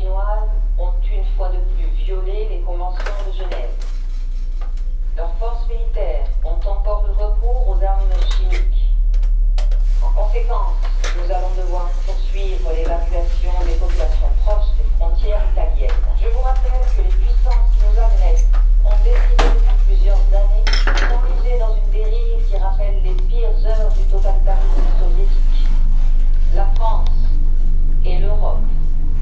chinoises ont une fois de plus violé les conventions de Genève. Leurs forces militaires ont encore eu recours aux armes chimiques. En conséquence, nous allons devoir poursuivre l'évacuation des populations proches des frontières italiennes. Je vous rappelle que les puissances qui nous agressent ont décidé depuis plusieurs années de s'enliser dans une dérive qui rappelle les pires heures du totalitarisme soviétique. La France et l'Europe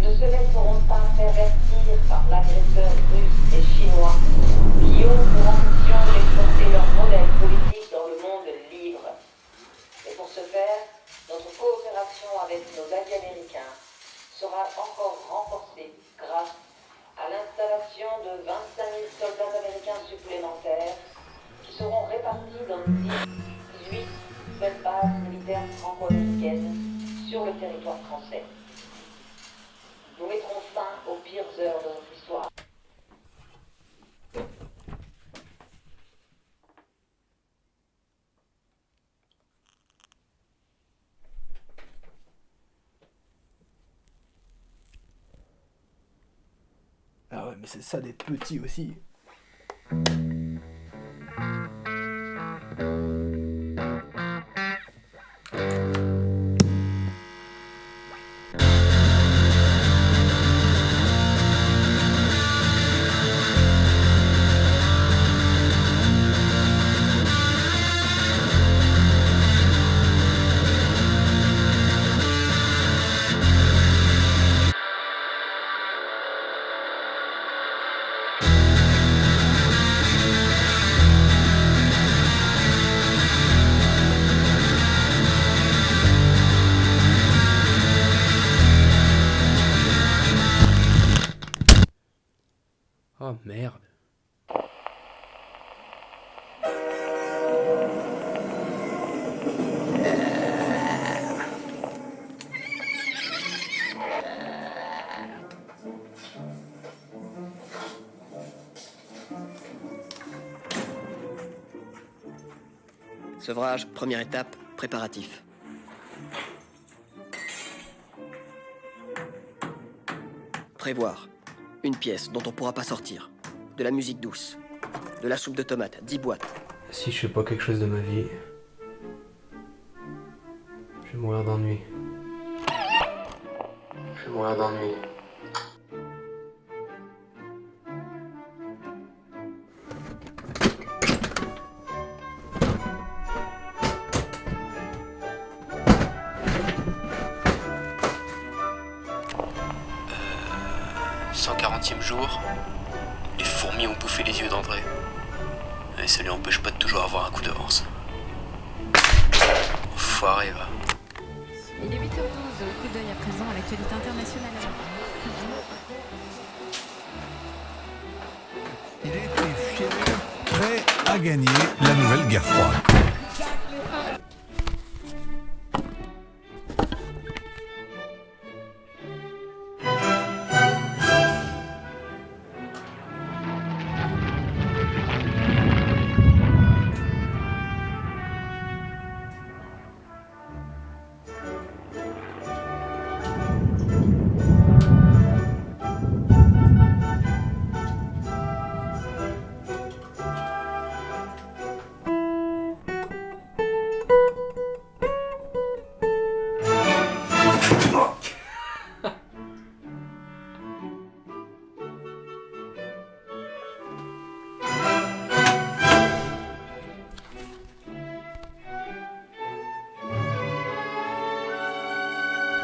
ne se laisseront pas pervertir par l'agresseur russe et chinois qui ont pour ambition d'exporter leur modèle politique dans le monde libre. Et pour ce faire, notre coopération avec nos alliés américains sera encore renforcée grâce à l'installation de 25 000 soldats américains supplémentaires qui seront répartis dans 18 nouvelles bases militaires franco-américaines sur le territoire français. Nous mettrons fin aux pires heures de notre histoire. Ah ouais, mais c'est ça d'être petit aussi. Oh merde. Sevrage, première étape, préparatif. Prévoir. Une pièce dont on pourra pas sortir. De la musique douce. De la soupe de tomates, 10 boîtes. Si je fais pas quelque chose de ma vie, je vais mourir d'ennui. Je vais mourir d'ennui. E jour, les fourmis ont bouffé les yeux d'André. Et ça lui empêche pas de toujours avoir un coup d'avance. Enfoiré, va. Il est 8h12, coup d'œil à présent à l'actualité internationale. Il était fier, prêt à gagner la nouvelle guerre froide.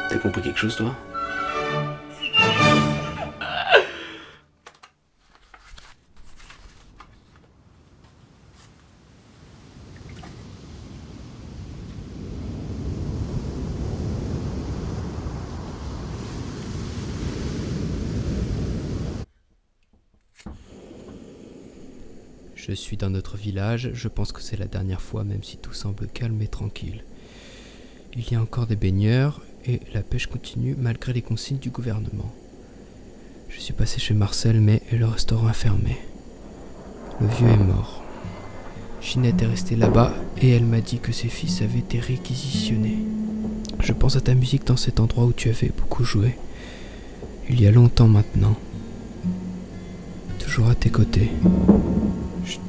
T'as compris quelque chose, toi? Je suis dans notre village, je pense que c'est la dernière fois, même si tout semble calme et tranquille. Il y a encore des baigneurs et la pêche continue malgré les consignes du gouvernement. Je suis passé chez Marcel, mais le restaurant a fermé. Le vieux est mort. Ginette est restée là-bas et elle m'a dit que ses fils avaient été réquisitionnés. Je pense à ta musique dans cet endroit où tu avais beaucoup joué. Il y a longtemps maintenant. Toujours à tes côtés. Chut.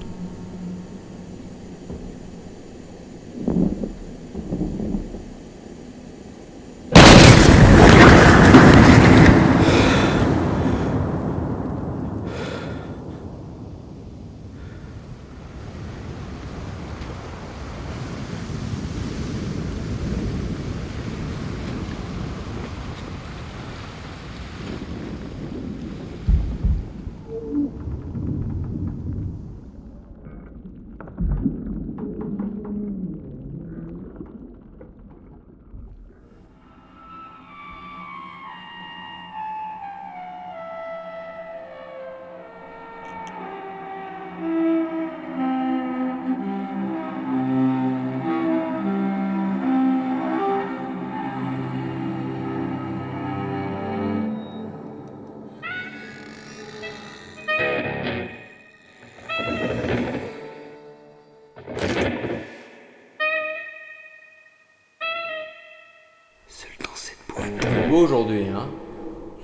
Seul dans cette boîte. Beau aujourd'hui, hein?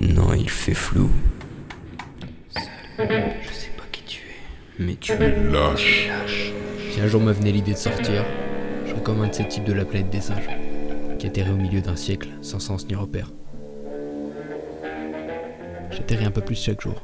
Non, il fait flou. Seul, je sais pas qui tu es, mais tu es lâche. Si un jour me venait l'idée de sortir, je serais comme un de ces types de la planète des singes, qui atterrit au milieu d'un siècle sans sens ni repère. J'atterris un peu plus chaque jour.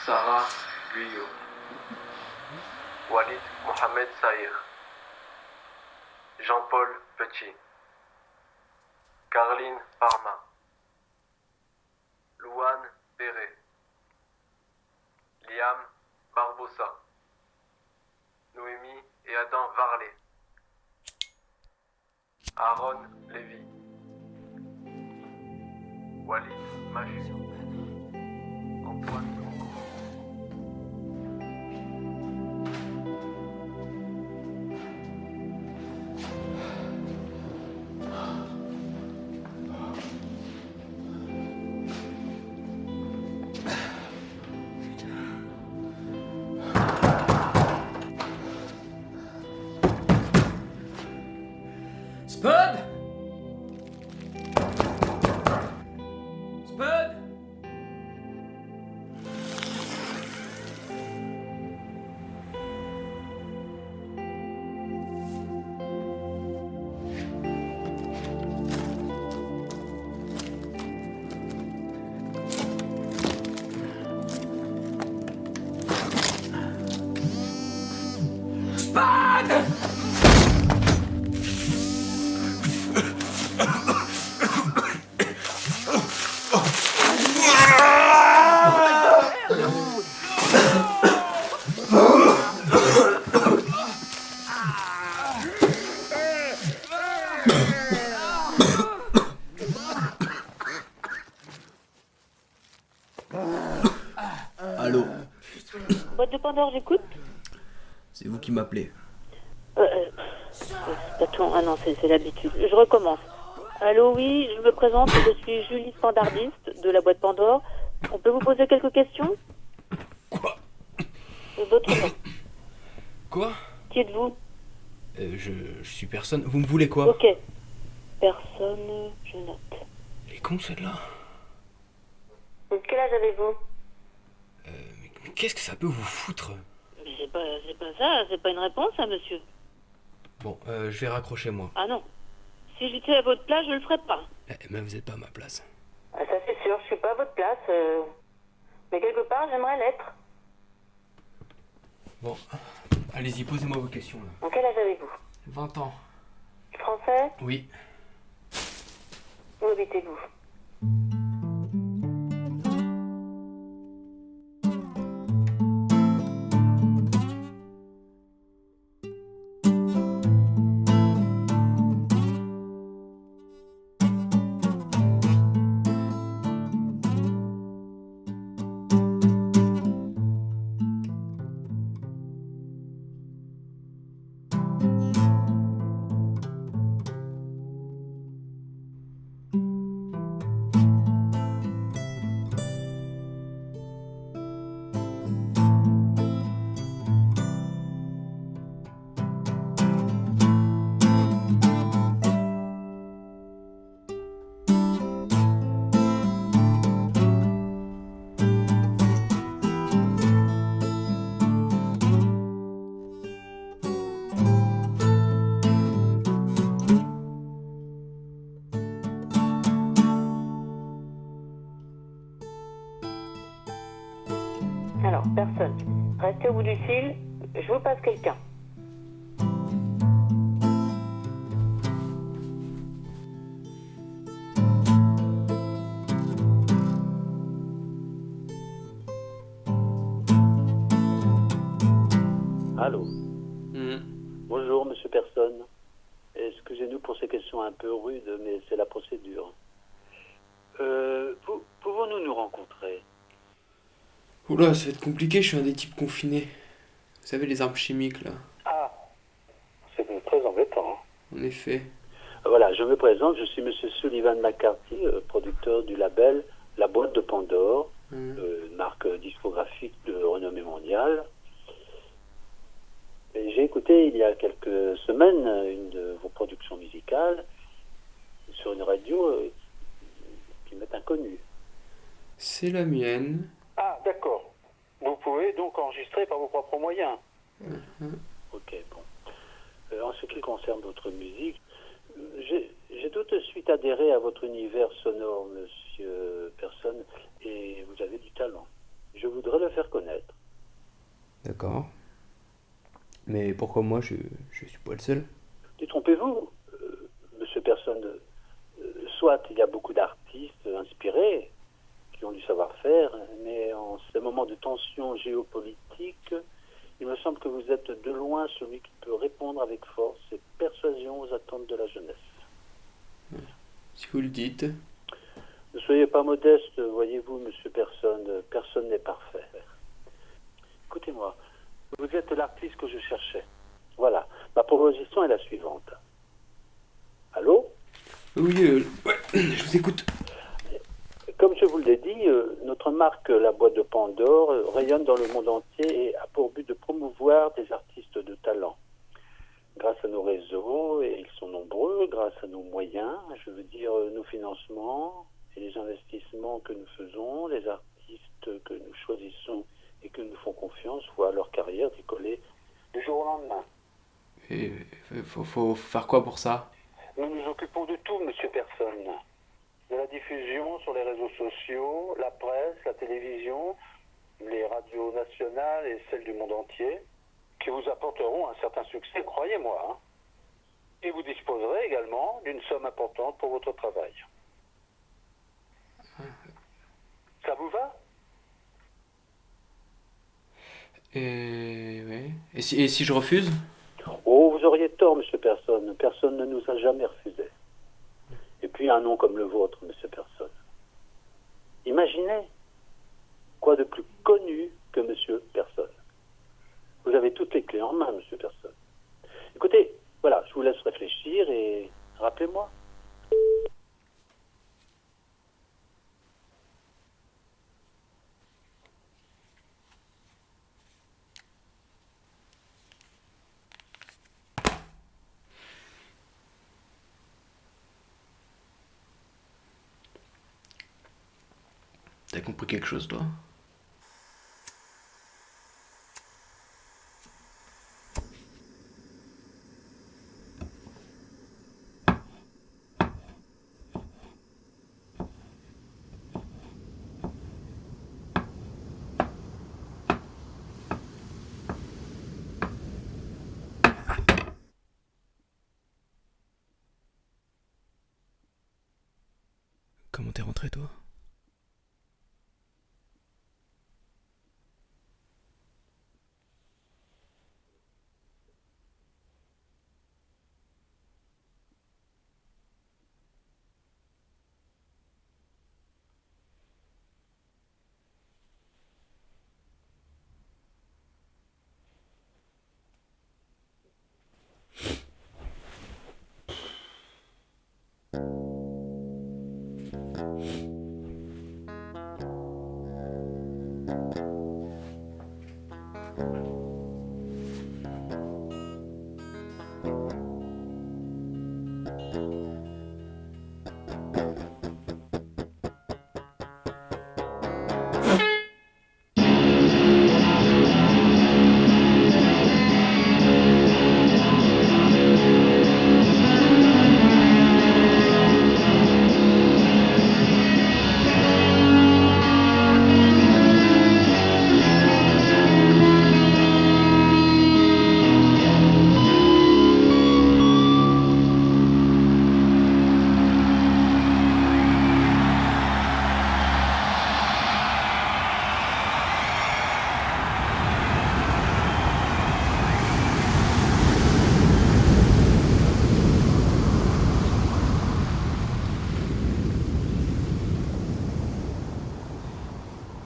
Sarah Guyot, Walid Mohamed Sahir, Jean-Paul Petit, Caroline Parma, Louane Perret, Liam Barbossa, Noémie et Adam Varlet, Aaron Lévy, Walid Machu, Antoine Longo. Spud! Spud! Allô, Boîte de Pandore, j'écoute. c'est vous qui m'appelez. Attends, ah non, c'est l'habitude. Je recommence. Allô, oui, je me présente, je suis Julie Standardiste de la boîte Pandore. On peut vous poser quelques questions? Quoi? Votre nom. Quoi? Qui êtes-vous? Je suis personne. Vous me voulez quoi? Ok. Personne, je note. Elle est con celle-là. Quel âge avez-vous? Mais qu'est-ce que ça peut vous foutre? Mais c'est pas ça, c'est pas une réponse, ça, monsieur. Bon, je vais raccrocher moi. Ah non. Si j'étais à votre place, je le ferais pas. Mais vous êtes pas à ma place. Ah, ça c'est sûr, je suis pas à votre place. Mais quelque part, j'aimerais l'être. Bon, allez-y, posez-moi vos questions là. En quel âge avez-vous? 20 ans. Français? Oui. Où habitez-vous? Alors, personne. Restez au bout du fil, je vous passe quelqu'un. Allô. Bonjour, monsieur Personne. Excusez-nous pour ces questions un peu rudes, mais c'est la procédure. Pouvons-nous nous rencontrer? Oula, ça va être compliqué, je suis un des types confinés. Vous savez, les armes chimiques là. Ah, c'est très embêtant. En effet. Voilà, je me présente, je suis monsieur Sullivan McCarthy, producteur du label La Boîte de Pandore, marque discographique de renommée mondiale. Et j'ai écouté il y a quelques semaines une de vos productions musicales sur une radio qui m'est inconnue. C'est la mienne. Ah, d'accord. Vous pouvez donc enregistrer par vos propres moyens. Ok, bon. En ce qui concerne votre musique, j'ai tout de suite adhéré à votre univers sonore, monsieur Personne, et vous avez du talent. Je voudrais le faire connaître. D'accord. Mais pourquoi moi, je suis pas le seul? Détrompez-vous, monsieur Personne. Soit il y a beaucoup d'artistes inspirés qui ont du savoir-faire, mais en ces moments de tension géopolitique, il me semble que vous êtes de loin celui qui peut répondre avec force et persuasion aux attentes de la jeunesse. Si vous le dites. Ne soyez pas modeste, voyez-vous, monsieur Personne. Personne n'est parfait. Écoutez-moi, vous êtes l'artiste que je cherchais. Voilà, ma proposition est la suivante. Allô? Oui, ouais, je vous écoute. Comme je vous l'ai dit, notre marque La Boîte de Pandore rayonne dans le monde entier et a pour but de promouvoir des artistes de talent. Grâce à nos réseaux, et ils sont nombreux, grâce à nos moyens, je veux dire nos financements et les investissements que nous faisons, les artistes que nous choisissons et que nous font confiance voient leur carrière décoller du jour au lendemain. Et faut faire quoi pour ça? Nous nous occupons de tout, monsieur Personne. De la diffusion sur les réseaux sociaux, la presse, la télévision, les radios nationales et celles du monde entier, qui vous apporteront un certain succès, croyez-moi. Hein. Et vous disposerez également d'une somme importante pour votre travail. Ça vous va? Ouais. Et si je refuse? Oh, vous auriez tort, monsieur Personne. Personne ne nous a jamais refusé. Et puis un nom comme le vôtre, monsieur Personne. Imaginez, quoi de plus connu que monsieur Personne? Vous avez toutes les clés en main, monsieur Personne. Écoutez, voilà, je vous laisse réfléchir et rappelez-moi. T'as compris quelque chose, toi? Comment t'es rentré, toi?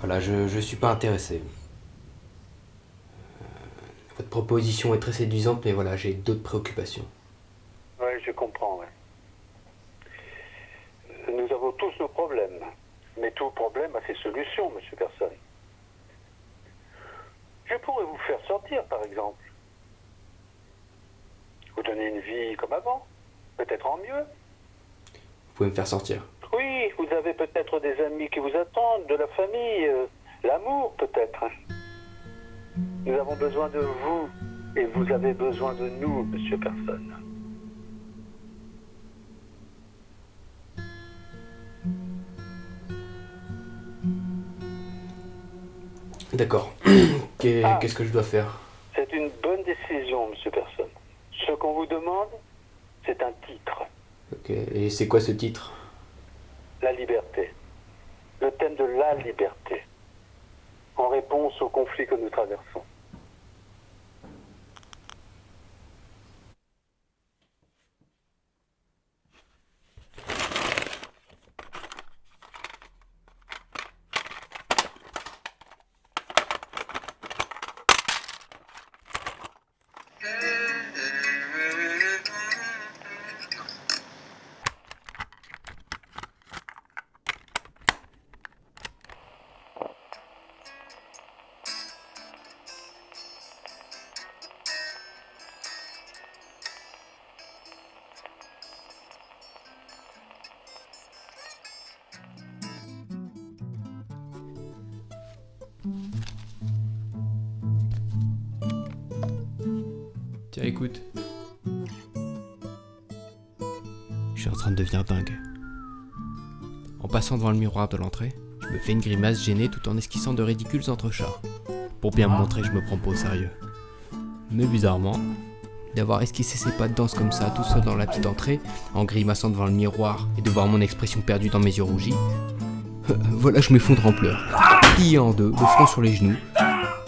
Voilà, je suis pas intéressé. Votre proposition est très séduisante, mais voilà, j'ai d'autres préoccupations. Oui, je comprends, ouais. Nous avons tous nos problèmes. Mais tout problème a ses solutions, monsieur Persson. Je pourrais vous faire sortir, par exemple. Vous donner une vie comme avant. Peut-être en mieux. Vous pouvez me faire sortir. Oui, vous avez peut-être des amis qui vous attendent, de la famille, l'amour peut-être. Nous avons besoin de vous et vous avez besoin de nous, monsieur Persson. D'accord. Qu'est-ce que je dois faire? C'est une bonne décision, monsieur Persson. Ce qu'on vous demande, c'est un titre. Ok, et c'est quoi ce titre? La liberté. Le thème de la liberté. En réponse au conflit que nous traversons. Tiens, écoute. Je suis en train de devenir dingue. En passant devant le miroir de l'entrée, je me fais une grimace gênée tout en esquissant de ridicules entrechats, pour bien me montrer que je me prends pas au sérieux. Mais bizarrement, d'avoir esquissé ces pas de danse comme ça, tout seul dans la petite entrée, en grimaçant devant le miroir et de voir mon expression perdue dans mes yeux rougis, voilà, je m'effondre en pleurs, plié en deux, le front sur les genoux.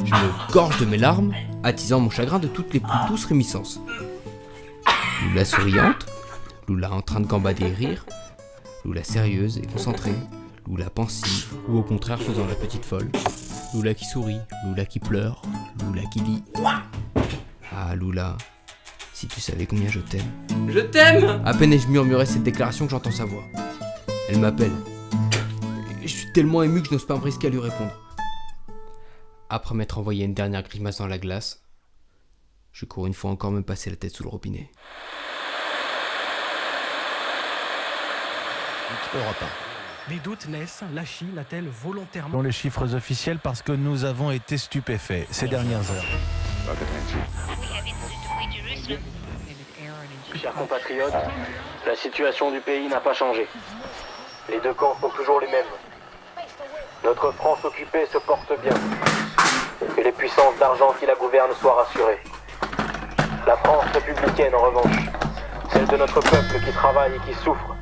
Je me gorge de mes larmes, attisant mon chagrin de toutes les plus douces réminiscences. Lula souriante, Lula en train de gambader et rire, Lula sérieuse et concentrée, Lula pensive ou au contraire faisant la petite folle, Lula qui sourit, Lula qui pleure, Lula qui lit. Ah Lula, si tu savais combien je t'aime. Je t'aime! À peine ai-je murmuré cette déclaration que j'entends sa voix. Elle m'appelle. Je suis tellement ému que je n'ose pas me risquer à lui répondre. Après m'être envoyé une dernière grimace dans la glace, je cours une fois encore me passer la tête sous le robinet. Les doutes naissent, la Chine a-t-elle volontairement... Dans les chiffres officiels parce que nous avons été stupéfaits ces dernières heures. Chers compatriotes, la situation du pays n'a pas changé. Les deux camps sont toujours les mêmes. Notre France occupée se porte bien. Que les puissances d'argent qui la gouvernent soient rassurées. La France républicaine, en revanche, celle de notre peuple qui travaille et qui souffre,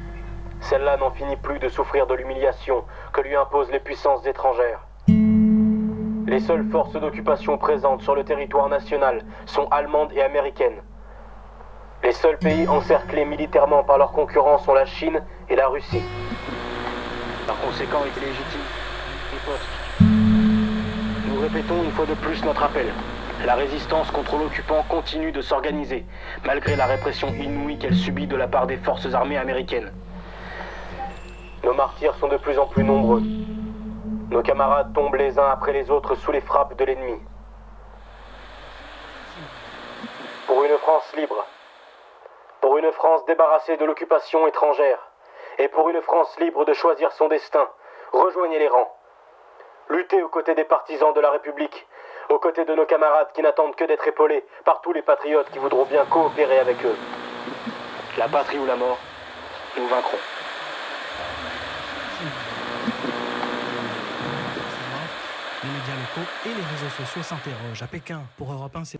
Celle-là n'en finit plus de souffrir de l'humiliation que lui imposent les puissances étrangères. Les seules forces d'occupation présentes sur le territoire national sont allemandes et américaines. Les seuls pays encerclés militairement par leurs concurrents sont la Chine et la Russie. Par conséquent, il est légitime. Nous répétons une fois de plus notre appel. La résistance contre l'occupant continue de s'organiser, malgré la répression inouïe qu'elle subit de la part des forces armées américaines. Nos martyrs sont de plus en plus nombreux. Nos camarades tombent les uns après les autres sous les frappes de l'ennemi. Pour une France libre, pour une France débarrassée de l'occupation étrangère, et pour une France libre de choisir son destin, rejoignez les rangs. Luttez aux côtés des partisans de la République, aux côtés de nos camarades qui n'attendent que d'être épaulés par tous les patriotes qui voudront bien coopérer avec eux. La patrie ou la mort, nous vaincrons. Les médias locaux et les réseaux sociaux s'interrogent. À Pékin, pour Europe 1, c'est...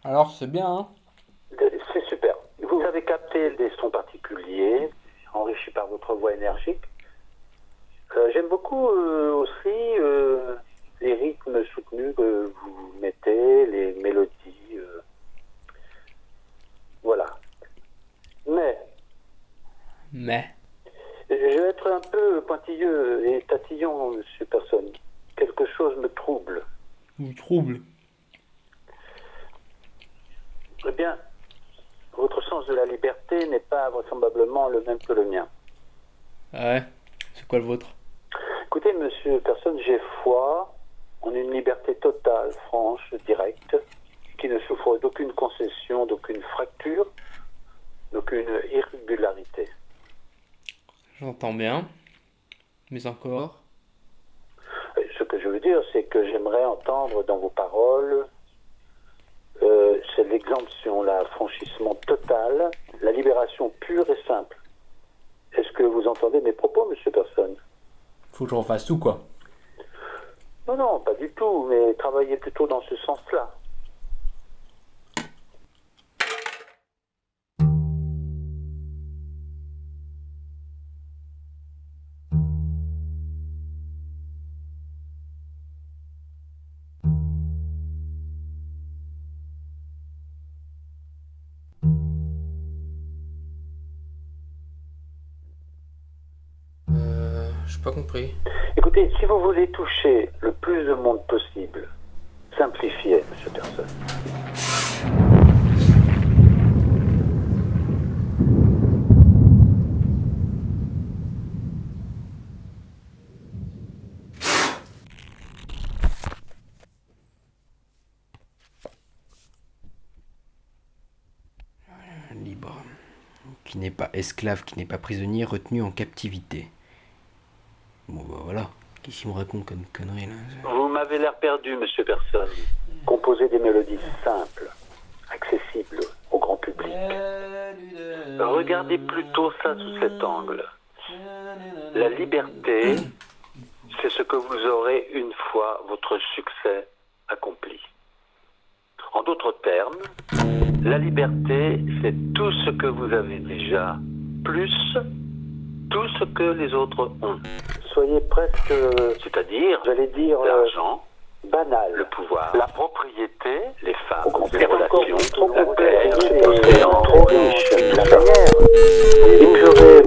Alors, c'est bien, hein? C'est super. Vous avez capté des sons particuliers, enrichis par votre voix énergique. J'aime beaucoup aussi les rythmes soutenus que vous mettez, les mélodies. Voilà. Mais je vais être un peu pointilleux et tatillon, monsieur Personne. Quelque chose me trouble. Vous trouble? Eh bien, votre sens de la liberté n'est pas vraisemblablement le même que le mien. Ah ouais? C'est quoi le vôtre? Écoutez, monsieur Personne, j'ai foi en une liberté totale, franche, directe, qui ne souffre d'aucune concession, d'aucune fracture, d'aucune irrégularité. J'entends bien. Mais encore? Ce que je veux dire, c'est que j'aimerais entendre dans vos paroles c'est l'exemption, l'affranchissement total, la libération pure et simple. Est-ce que vous entendez mes propos, monsieur Personne? Faut que je refasse tout, quoi. Non, pas du tout, mais travaillez plutôt dans ce sens-là. J'ai pas compris. Écoutez, si vous voulez toucher le plus de monde possible, simplifiez, monsieur Personne. qui n'est pas esclave, qui n'est pas prisonnier, retenu en captivité. Bon bah voilà, qu'est-ce qu'il me raconte comme connerie là? Vous m'avez l'air perdu, monsieur Persson. Composez des mélodies simples, accessibles au grand public. Regardez plutôt ça sous cet angle. La liberté, c'est ce que vous aurez une fois votre succès accompli. En d'autres termes, la liberté, c'est tout ce que vous avez déjà, plus tout ce que les autres ont. Soyez presque, c'est-à-dire, j'allais dire, l'argent, banal, le pouvoir, la propriété, les femmes, les relations, la terre, l'océan, trop riche, la manière, épurée.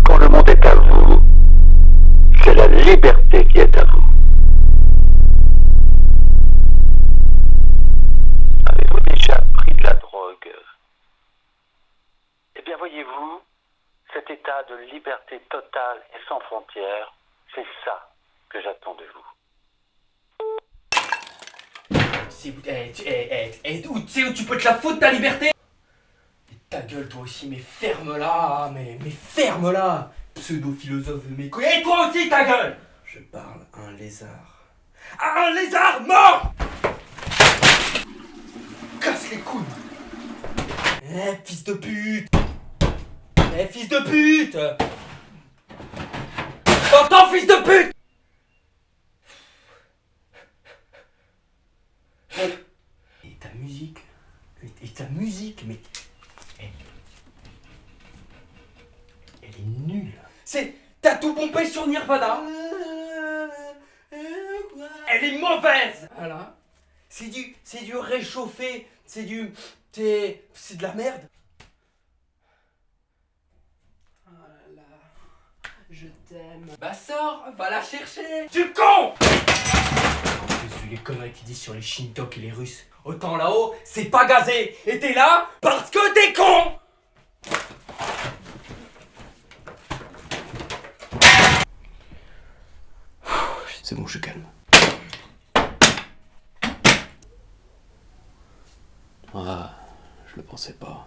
Quand le monde est à vous, c'est la liberté qui est à vous. Avez-vous déjà pris de la drogue? Eh bien, voyez-vous, cet état de liberté totale et sans frontières, c'est ça que j'attends de vous. Tu sais où tu peux te la foutre ta liberté? Et ta gueule toi aussi, mais ferme-la, mais ferme-la, pseudo-philosophe de mes couilles. Et toi aussi ta gueule! Je parle à un lézard. À un lézard mort! Casse les couilles! Fils de pute! Fils de pute! T'entends, fils de pute! Et ta musique? Et ta musique, mais... Elle est nulle. T'as tout pompé sur Nirvana. Elle est mauvaise. Voilà. C'est du réchauffé. C'est de la merde. Oh là là. Je t'aime. Bah sors, va la chercher. Tu con! Vu les conneries qu'ils disent sur les Shintok et les Russes. Autant là-haut, c'est pas gazé. Et t'es là parce que t'es con! C'est bon, je suis calme. Ah, je le pensais pas.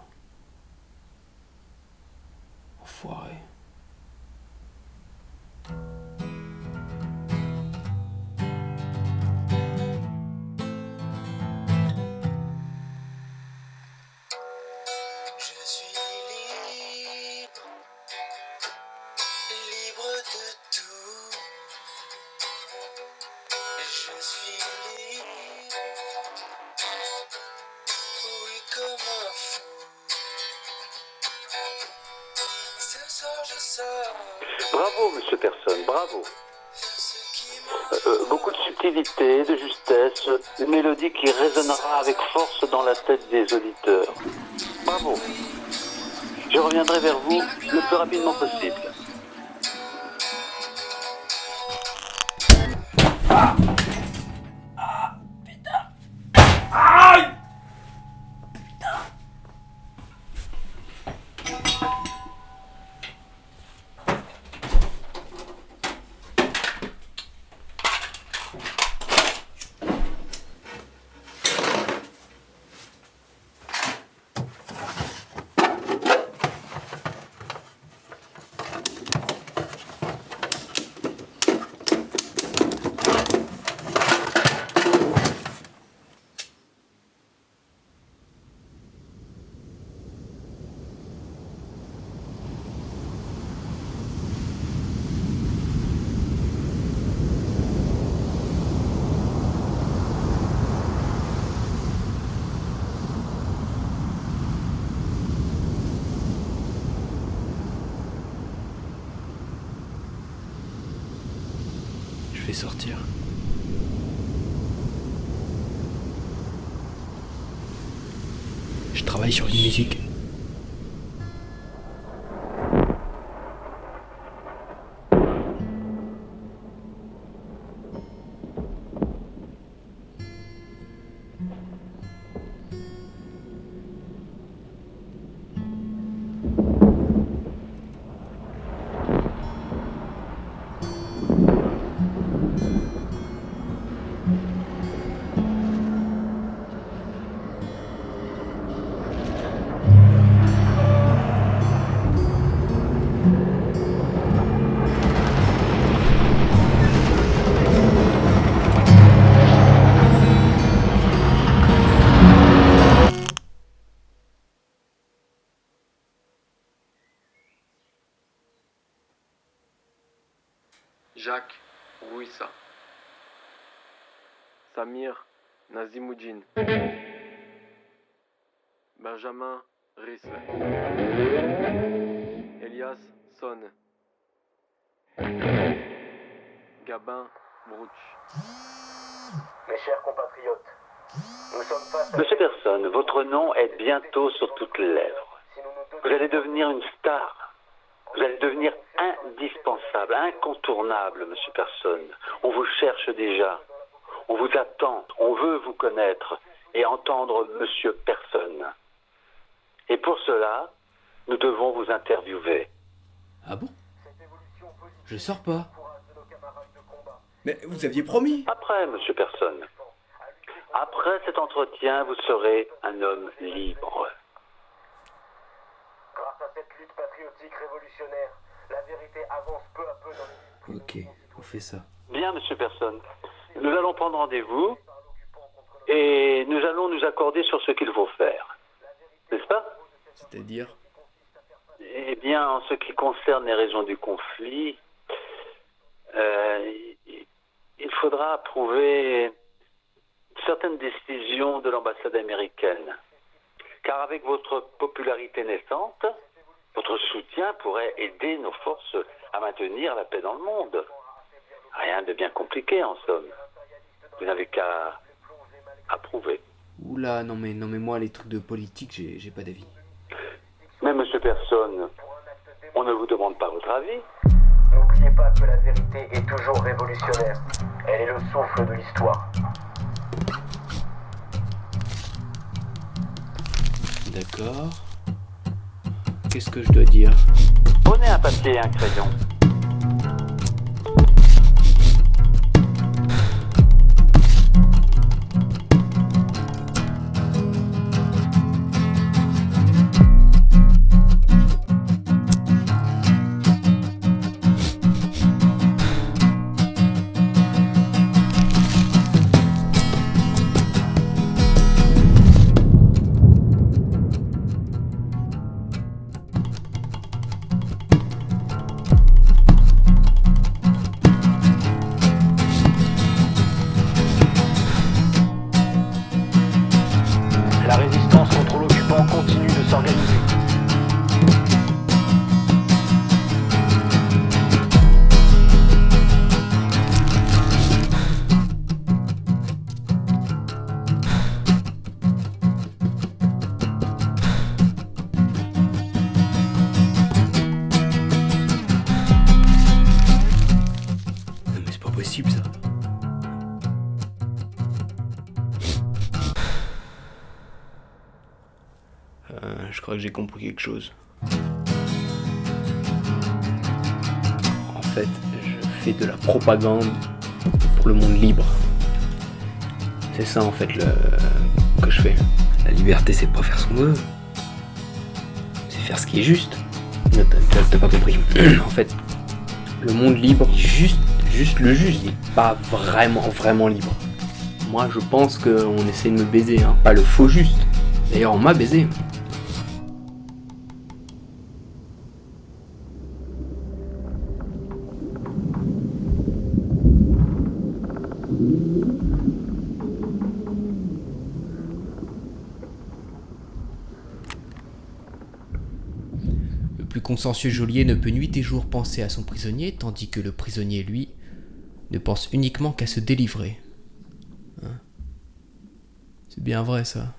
Enfoiré. Je suis libre, libre de tout. Je suis libre, oui comme un fou. Ce soir je sors. Bravo, monsieur Persson, bravo. Beaucoup de subtilité, de justesse, une mélodie qui résonnera avec force dans la tête des auditeurs. Bravo. Je reviendrai vers vous le plus rapidement possible. Je vais sortir. Je travaille sur une musique. Jacques Ouissa. Samir Nazimuddin. Benjamin Risle. Elias Son. Gabin Brouch. Mes chers compatriotes, nous sommes face à... Monsieur Persson, votre nom est bientôt sur toutes les lèvres. Vous allez devenir une star. Vous allez devenir indispensable, incontournable, Monsieur Persson. On vous cherche déjà. On vous attend. On veut vous connaître et entendre Monsieur Persson. Et pour cela, nous devons vous interviewer. Ah bon? Je sors pas. Mais vous aviez promis. Après, Monsieur Persson. Après cet entretien, vous serez un homme libre. Grâce à cette lutte patriotique révolutionnaire, la vérité avance peu à peu dans les... Ok, on fait ça. Bien, Monsieur Persson. Nous allons prendre rendez-vous et nous allons nous accorder sur ce qu'il faut faire. N'est-ce pas? C'est-à-dire? Eh bien, en ce qui concerne les raisons du conflit, il faudra approuver certaines décisions de l'ambassade américaine. Car avec votre popularité naissante, votre soutien pourrait aider nos forces à maintenir la paix dans le monde. Rien de bien compliqué, en somme. Vous n'avez qu'à approuver. Oula, non mais moi, les trucs de politique, j'ai pas d'avis. Mais Monsieur Persson, on ne vous demande pas votre avis. N'oubliez pas que la vérité est toujours révolutionnaire. Elle est le souffle de l'histoire. D'accord. Qu'est-ce que je dois dire? Prenez un papier et un crayon. La résistance contre l'occupant continue de s'organiser. Non mais c'est pas possible ça. Je crois que j'ai compris quelque chose. En fait, je fais de la propagande pour le monde libre. C'est ça en fait que je fais. La liberté, c'est pas faire ce qu'on veut. C'est faire ce qui est juste. Non, t'as pas compris. En fait, le monde libre, juste le juste. Il est pas vraiment libre. Moi, je pense qu'on essaie de me baiser, hein. Pas le faux juste. D'ailleurs, on m'a baisé. Le plus consciencieux geôlier ne peut nuit et jour penser à son prisonnier, tandis que le prisonnier, lui, ne pense uniquement qu'à se délivrer. Hein? C'est bien vrai, ça.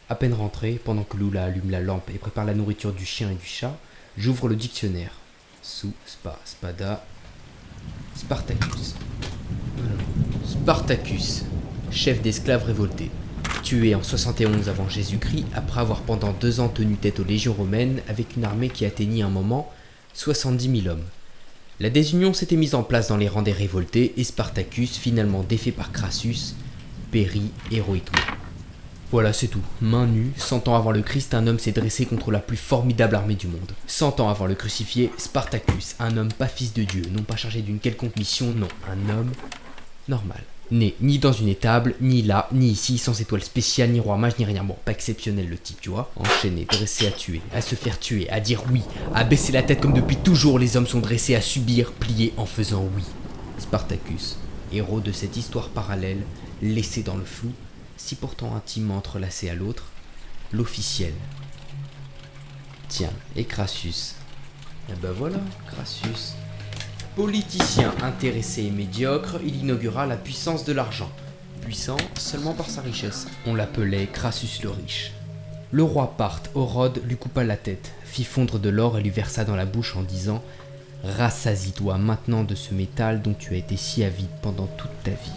À peine rentré, pendant que Lula allume la lampe et prépare la nourriture du chien et du chat, j'ouvre le dictionnaire. Sous, spa, spada, Spartacus. Spartacus, chef d'esclaves révoltés. Tué en 71 avant Jésus-Christ, après avoir pendant 2 ans tenu tête aux légions romaines avec une armée qui atteignit un moment 70 000 hommes. La désunion s'était mise en place dans les rangs des révoltés et Spartacus, finalement défait par Crassus, périt héroïquement. Voilà, c'est tout. Main nue, 100 ans avant le Christ, un homme s'est dressé contre la plus formidable armée du monde. 100 ans avant le crucifié, Spartacus, un homme pas fils de Dieu, non pas chargé d'une quelconque mission, non, un homme normal. Né ni dans une étable, ni là, ni ici, sans étoile spéciale, ni roi mage, ni rien. Bon, pas exceptionnel le type, tu vois. Enchaîné, dressé à tuer, à se faire tuer, à dire oui, à baisser la tête comme depuis toujours les hommes sont dressés à subir, plier en faisant oui. Spartacus, héros de cette histoire parallèle, laissé dans le flou, si pourtant intimement entrelacé à l'autre, l'officiel. Tiens, et Crassus. Eh ben voilà, Crassus. Politicien intéressé et médiocre, il inaugura la puissance de l'argent. Puissant seulement par sa richesse. On l'appelait Crassus le riche. Le roi Parthe, Horode, lui coupa la tête, fit fondre de l'or et lui versa dans la bouche en disant « Rassasie-toi maintenant de ce métal dont tu as été si avide pendant toute ta vie. »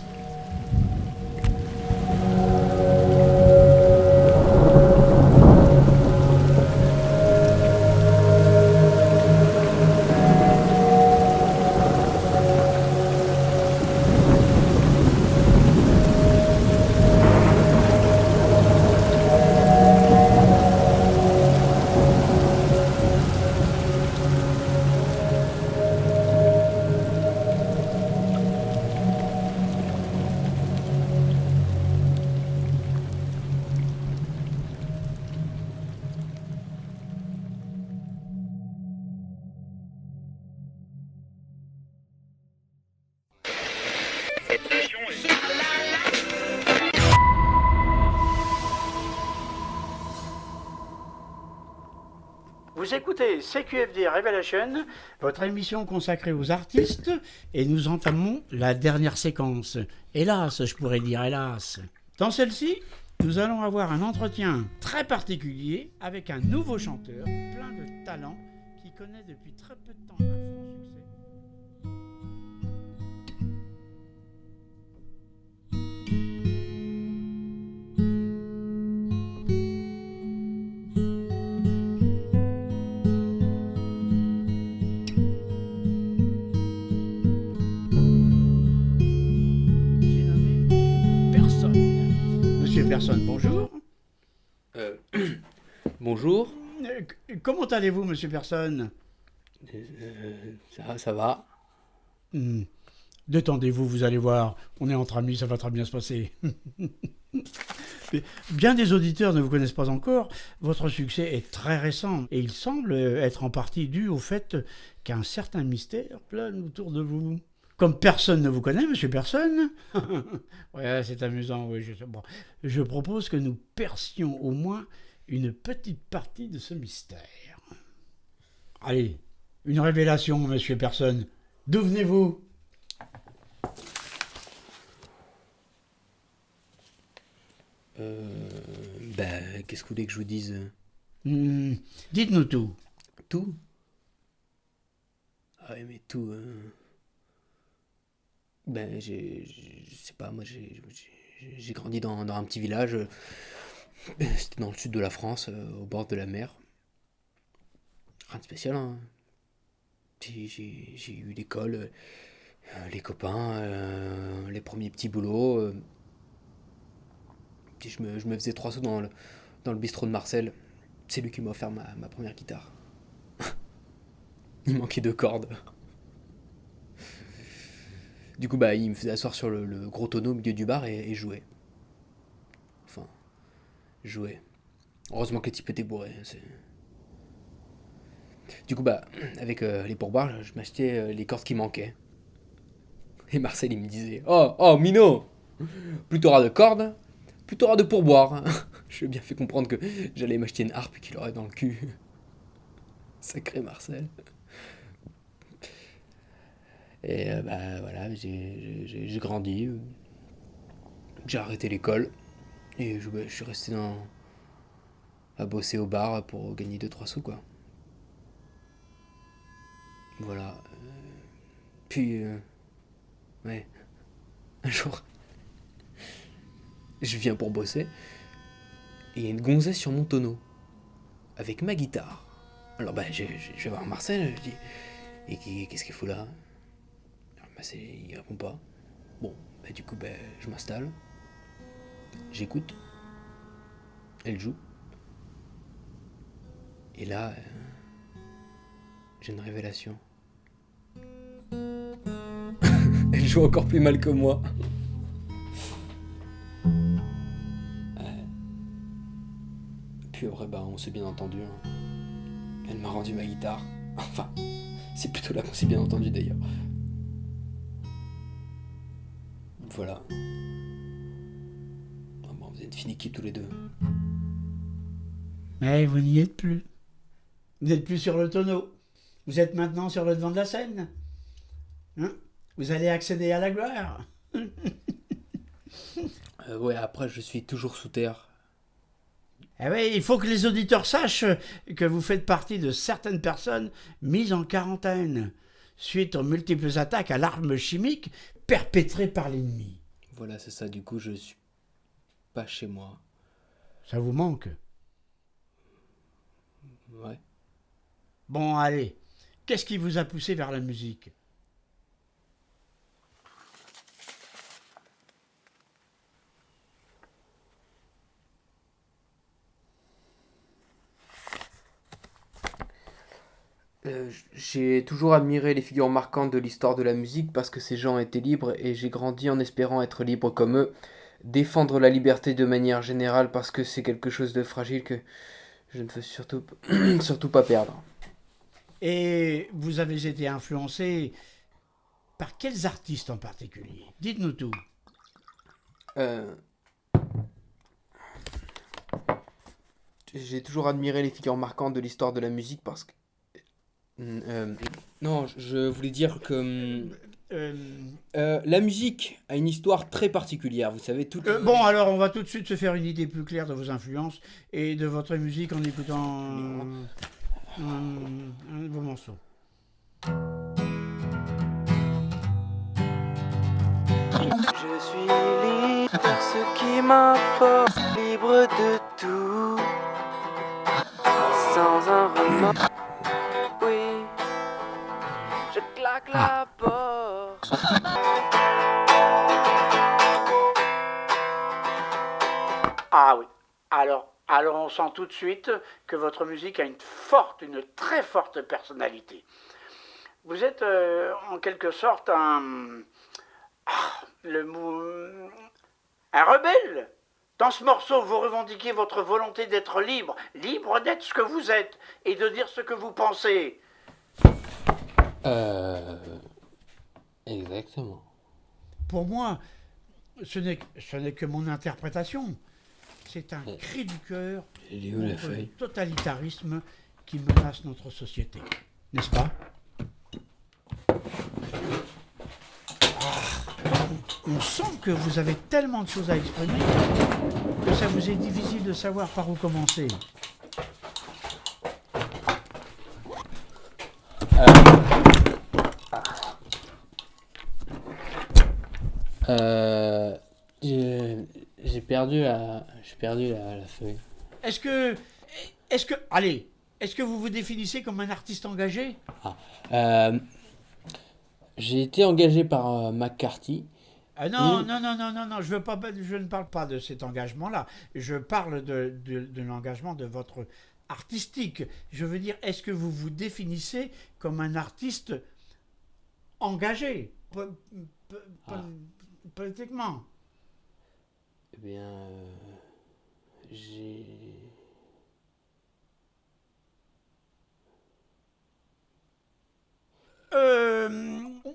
Vous écoutez CQFD Revelation, votre émission consacrée aux artistes, et nous entamons la dernière séquence. Hélas, je pourrais dire hélas. Dans celle-ci, nous allons avoir un entretien très particulier avec un nouveau chanteur, plein de talent, qui connaît depuis très peu de temps un franc succès. Personne, bonjour. Bonjour. Comment allez-vous, monsieur Personne? Ça va. Détendez-vous, vous allez voir. On est entre amis, ça va très bien se passer. Bien des auditeurs ne vous connaissent pas encore. Votre succès est très récent et il semble être en partie dû au fait qu'un certain mystère plane autour de vous. Comme personne ne vous connaît, monsieur Personne, ouais, c'est amusant, oui, bon. Je propose que nous percions au moins une petite partie de ce mystère. Allez, une révélation, monsieur Personne. D'où venez-vous? Qu'est-ce que vous voulez que je vous dise? Dites-nous tout. Tout? Ah oui, mais tout... je sais pas, moi j'ai grandi dans un petit village, c'était dans le sud de la France, au bord de la mer. Rien de spécial, hein. J'ai eu l'école, les copains, les premiers petits boulots. Puis je me faisais 3 sous dans le bistrot de Marcel. C'est lui qui m'a offert ma première guitare. Il manquait 2 cordes. Du coup, il me faisait asseoir sur le gros tonneau au milieu du bar et jouait. Enfin, jouait. Heureusement que les types étaient bourrés. Du coup, avec les pourboires, je m'achetais les cordes qui manquaient. Et Marcel, il me disait « Oh, Minot, plus t'auras de cordes, plus t'auras de pourboires. » Je lui ai bien fait comprendre que j'allais m'acheter une harpe et qu'il aurait dans le cul. Sacré Marcel. Et voilà, j'ai grandi, j'ai arrêté l'école et je suis resté à bosser au bar pour gagner 2-3 sous, quoi. Voilà. Puis, ouais, un jour, je viens pour bosser et il y a une gonzesse sur mon tonneau avec ma guitare. Alors je vais voir Marcel, je dis « Et qu'est-ce qu'il faut là ?» Il répond pas. Bon, du coup, je m'installe. J'écoute. Elle joue. Et là, j'ai une révélation. Elle joue encore plus mal que moi. puis après, bah, on s'est bien entendu. Hein. Elle m'a rendu ma guitare. Enfin, c'est plutôt là qu'on s'est bien entendu d'ailleurs. Voilà. Ah bon, vous êtes finiqués tous les deux. Mais vous n'y êtes plus. Vous n'êtes plus sur le tonneau. Vous êtes maintenant sur le devant de la scène. Hein? Vous allez accéder à la gloire. Ouais, après, je suis toujours sous terre. Eh oui, il faut que les auditeurs sachent que vous faites partie de certaines personnes mises en quarantaine suite aux multiples attaques à l'arme chimique perpétrées par l'ennemi. Voilà, c'est ça. Du coup, je suis pas chez moi. Ça vous manque? Ouais. Bon, allez. Qu'est-ce qui vous a poussé vers la musique? J'ai toujours admiré les figures marquantes de l'histoire de la musique parce que ces gens étaient libres et j'ai grandi en espérant être libre comme eux. Défendre la liberté de manière générale parce que c'est quelque chose de fragile que je ne veux surtout pas perdre. Et vous avez été influencé par quels artistes en particulier? Dites-nous tout. J'ai toujours admiré les figures marquantes de l'histoire de la musique parce que... non, je voulais dire que... la musique a une histoire très particulière, vous savez, toute... Bon, alors on va tout de suite se faire une idée plus claire de vos influences et de votre musique en écoutant un de vos morceaux. Je suis libre, ce qui m'importe, libre de tout, sans un remords. Oui, je claque la porte. Ah oui, alors on sent tout de suite que votre musique a une très forte personnalité. Vous êtes en quelque sorte un rebelle. Dans ce morceau, vous revendiquez votre volonté d'être libre d'être ce que vous êtes et de dire ce que vous pensez. Exactement. Pour moi, ce n'est que mon interprétation. C'est un cri du cœur contre le totalitarisme qui menace notre société. N'est-ce pas? On sent que vous avez tellement de choses à exprimer que ça vous est difficile de savoir par où commencer. J'ai perdu la feuille. Est-ce que vous vous définissez comme un artiste engagé? J'ai été engagé par McCarthy. Non, je ne parle pas de cet engagement-là. Je parle de l'engagement de votre artistique. Je veux dire, est-ce que vous vous définissez comme un artiste engagé politiquement? Eh bien,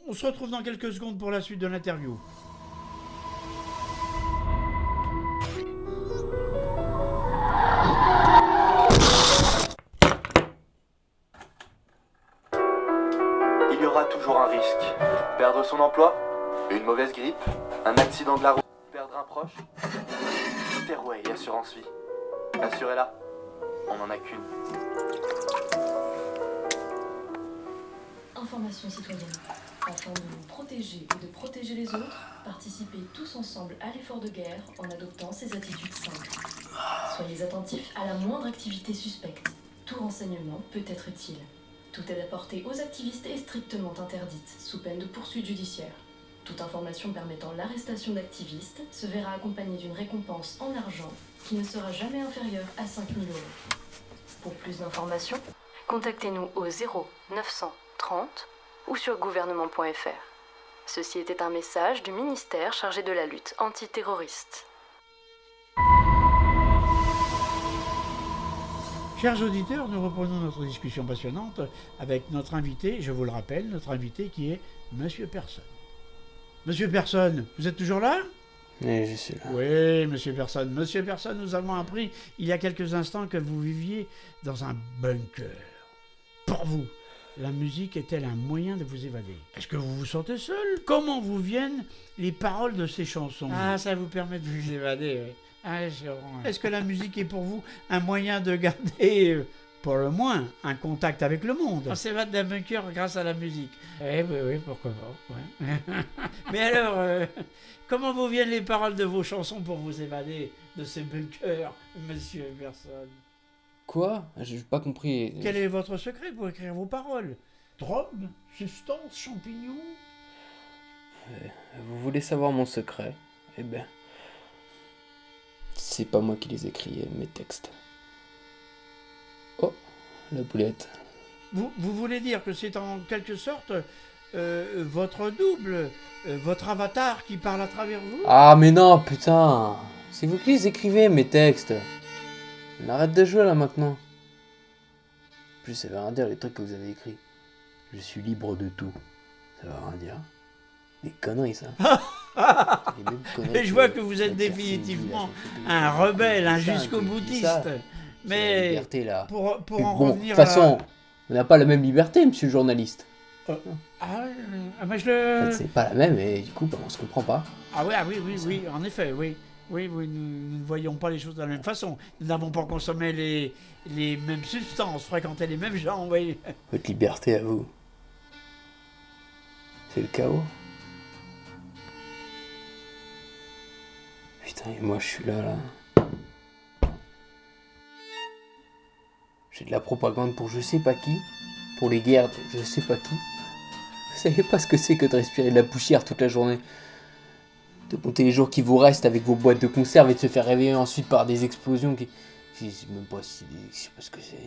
on se retrouve dans quelques secondes pour la suite de l'interview. Il y aura toujours un risque. Perdre son emploi, une mauvaise grippe, un accident de la route, perdre un proche. Stairway Assurance Vie. Assurez-la, on n'en a qu'une. Information citoyenne. Afin de nous protéger et de protéger les autres, participez tous ensemble à l'effort de guerre en adoptant ces attitudes simples. Soyez attentifs à la moindre activité suspecte. Tout renseignement peut être utile. Toute aide apportée aux activistes est strictement interdite, sous peine de poursuites judiciaires. Toute information permettant l'arrestation d'activistes se verra accompagnée d'une récompense en argent qui ne sera jamais inférieure à 5 000 €. Pour plus d'informations, contactez-nous au 0930 ou sur gouvernement.fr. Ceci était un message du ministère chargé de la lutte antiterroriste. Chers auditeurs, nous reprenons notre discussion passionnante avec notre invité, je vous le rappelle, notre invité qui est Monsieur Personne. Monsieur Personne, vous êtes toujours là ? Oui, je suis là. Oui, Monsieur Personne. Monsieur Personne, nous avons appris il y a quelques instants que vous viviez dans un bunker. Pour vous, la musique est-elle un moyen de vous évader ? Est-ce que vous vous sentez seul ? Comment vous viennent les paroles de ces chansons ? Ah, ça vous permet de vous évader, oui. Ah, est-ce que la musique est pour vous un moyen de garder, pour le moins, un contact avec le monde ? On s'évade d'un bunker grâce à la musique. Oui, pourquoi pas. Ouais. Mais alors, comment vous viennent les paroles de vos chansons pour vous évader de ces bunkers, Monsieur Personne ? Quoi ? J'ai pas compris. Quel est votre secret pour écrire vos paroles ? Drogue ? Substance ? Champignons ? Vous voulez savoir mon secret ? Eh ben, c'est pas moi qui les écris, mes textes. Oh, la boulette. Vous voulez dire que c'est en quelque sorte votre double, votre avatar qui parle à travers vous ? Ah mais non, putain. C'est vous qui les écrivez, mes textes. On arrête de jouer là maintenant. En plus, ça veut rien dire les trucs que vous avez écrits. Je suis libre de tout. Ça veut rien dire. Des conneries, ça. Les mêmes conneries. Mais je vois que vous êtes définitivement un rebelle, un jusqu'au boutiste. Mais liberté, là. Pour en bon, revenir de toute façon, on n'a pas la même liberté, monsieur le journaliste. Mais je le... En fait, c'est pas la même et du coup, on se comprend pas. Oui, en effet, oui. Oui, nous ne voyons pas les choses de la même façon. Nous n'avons pas consommé les mêmes substances, fréquenté les mêmes gens, oui. Votre liberté à vous, c'est le chaos. Putain, et moi je suis là. J'ai de la propagande pour je sais pas qui, pour les guerres de je sais pas qui. Vous savez pas ce que c'est que de respirer de la poussière toute la journée. De compter les jours qui vous restent avec vos boîtes de conserve et de se faire réveiller ensuite par des explosions qui... Je sais même pas si... Je sais pas ce que c'est...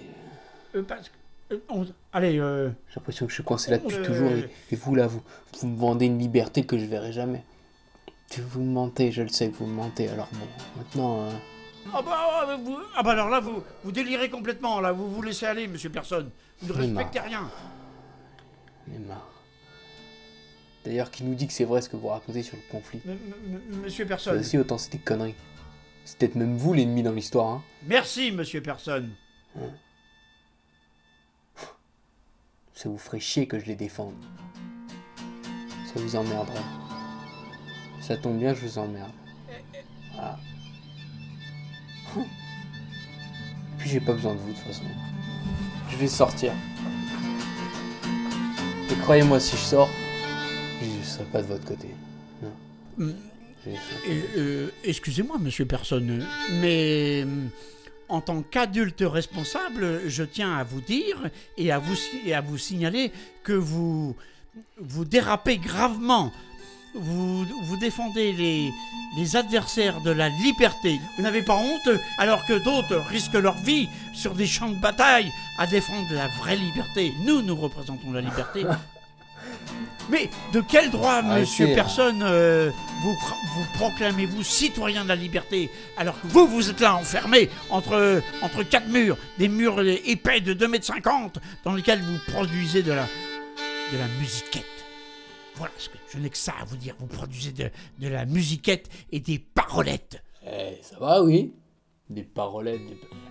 Allez, J'ai l'impression que je suis coincé là depuis toujours et vous là, vous me vendez une liberté que je verrai jamais. Vous me mentez, je le sais que vous me mentez, alors bon, maintenant... alors là, vous délirez complètement, là, vous vous laissez aller, Monsieur Personne. Vous ne respectez rien. J'en ai marre. D'ailleurs, qui nous dit que c'est vrai ce que vous racontez sur le conflit ? Monsieur Personne. Ça aussi, autant c'était conneries. C'est peut-être même vous l'ennemi dans l'histoire, hein. Merci, Monsieur Personne. Ça vous ferait chier que je les défende. Ça vous emmerderait. Ça tombe bien, je vous emmerde. Voilà. Et puis j'ai pas besoin de vous de toute façon. Je vais sortir. Et croyez-moi, si je sors, je serai pas de votre côté. Non. Excusez-moi, Monsieur Personne, mais en tant qu'adulte responsable, je tiens à vous dire et à vous signaler que vous dérapez gravement. Vous défendez les adversaires de la liberté. Vous n'avez pas honte, alors que d'autres risquent leur vie sur des champs de bataille à défendre la vraie liberté. Nous représentons la liberté. Mais de quel droit, Monsieur Personne, vous proclamez-vous citoyen de la liberté, alors que vous êtes là enfermé entre quatre murs, des murs épais de 2,50 m, dans lesquels vous produisez de la musiquette. Voilà, ce que je n'ai que ça à vous dire. Vous produisez de la musiquette et des parolettes. Ça va, oui. Des parolettes.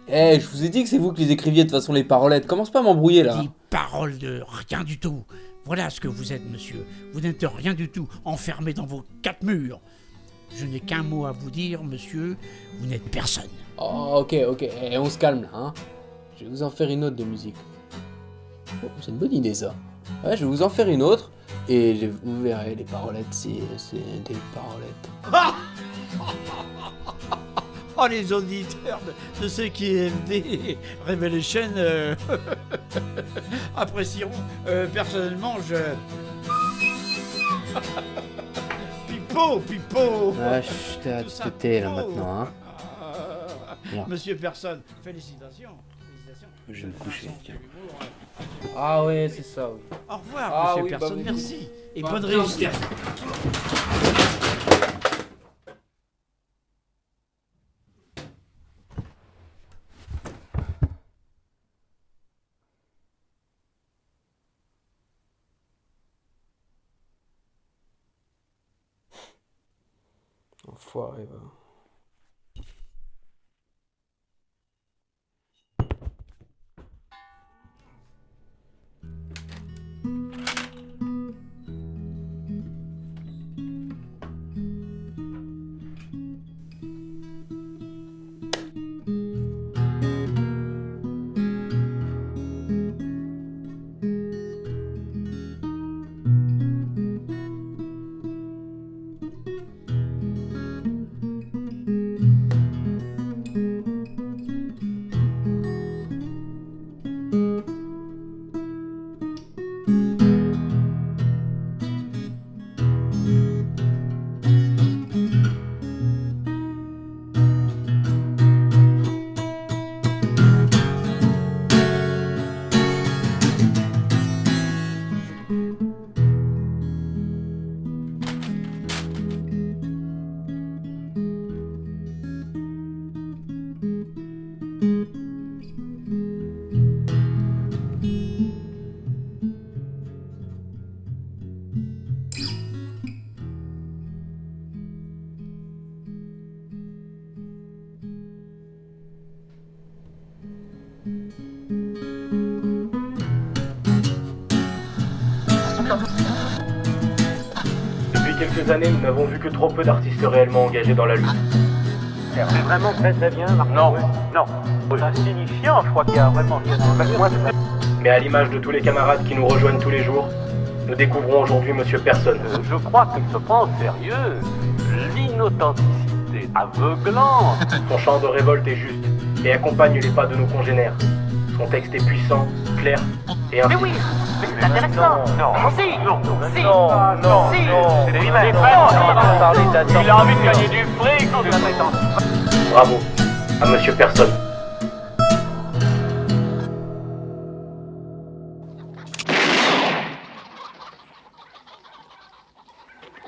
Je vous ai dit que c'est vous qui les écriviez de toute façon, les parolettes. Commence pas à m'embrouiller, là. Des paroles de rien du tout. Voilà ce que vous êtes, monsieur. Vous n'êtes rien du tout, enfermé dans vos quatre murs. Je n'ai qu'un mot à vous dire, monsieur. Vous n'êtes personne. Oh, ok. Et on se calme, là, hein. Je vais vous en faire une autre de musique. Oh, c'est une bonne idée, ça. Ouais, je vais vous en faire une autre. Et vous verrez, les parolettes, c'est des parolettes. Oh, les auditeurs de ceux qui MD Revelation apprécieront. Personnellement, je... Pipo. Ah, chut, à te tais, là, maintenant, hein. Monsieur Personne, félicitations. Je vais me coucher, tiens. Ah ouais, c'est ça, oui. Au revoir, Monsieur Personne, merci. Et bonne réussite. Enfoiré, va. Depuis quelques années, nous n'avons vu que trop peu d'artistes réellement engagés dans la lutte. C'est vraiment très très bien, Marc. Non, non. C'est insignifiant, je crois qu'il y a vraiment... Mais à l'image de tous les camarades qui nous rejoignent tous les jours, nous découvrons aujourd'hui Monsieur Personne. Je crois qu'il se prend au sérieux. L'inauthenticité aveuglante. Son chant de révolte est juste et accompagne les pas de nos congénères. Son texte est puissant, clair et Mais incisive. oui, mais c'est intéressant. Non, si, non, si, non, si. non. C'est lui-même. Il a envie de gagner du fric. Bravo à Monsieur Personne.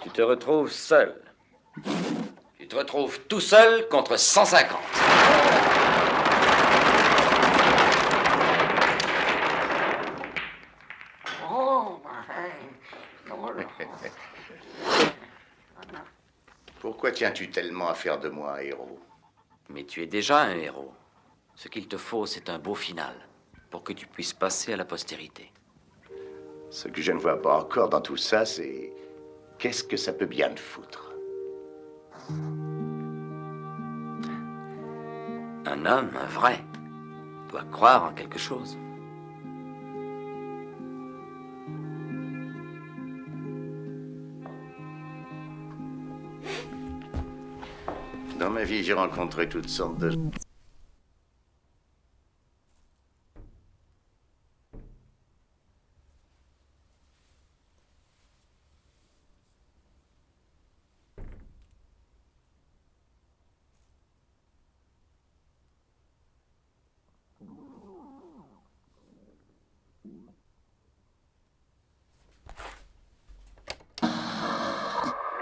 Tu te retrouves seul. Tu te retrouves tout seul contre 150. Pourquoi tiens-tu tellement à faire de moi un héros? Mais tu es déjà un héros. Ce qu'il te faut, c'est un beau final, pour que tu puisses passer à la postérité. Ce que je ne vois pas encore dans tout ça, c'est... Qu'est-ce que ça peut bien te foutre? Un homme, un vrai, doit croire en quelque chose. Dans ma vie, j'ai rencontré toutes sortes de...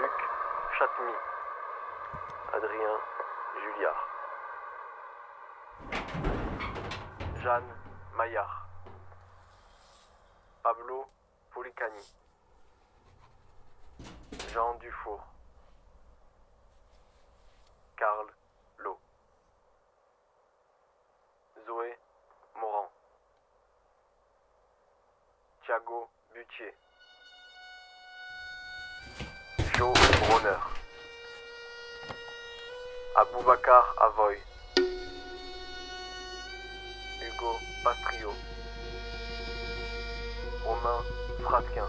Luc Chatmy. Adrien Julliard. Jeanne Maillard. Pablo Policani. Jean Dufour. Karl Lowe. Zoé Morand. Thiago Butier. Joe Bronner. Aboubacar Avoy. Hugo Pastrio. Romain Fratquin.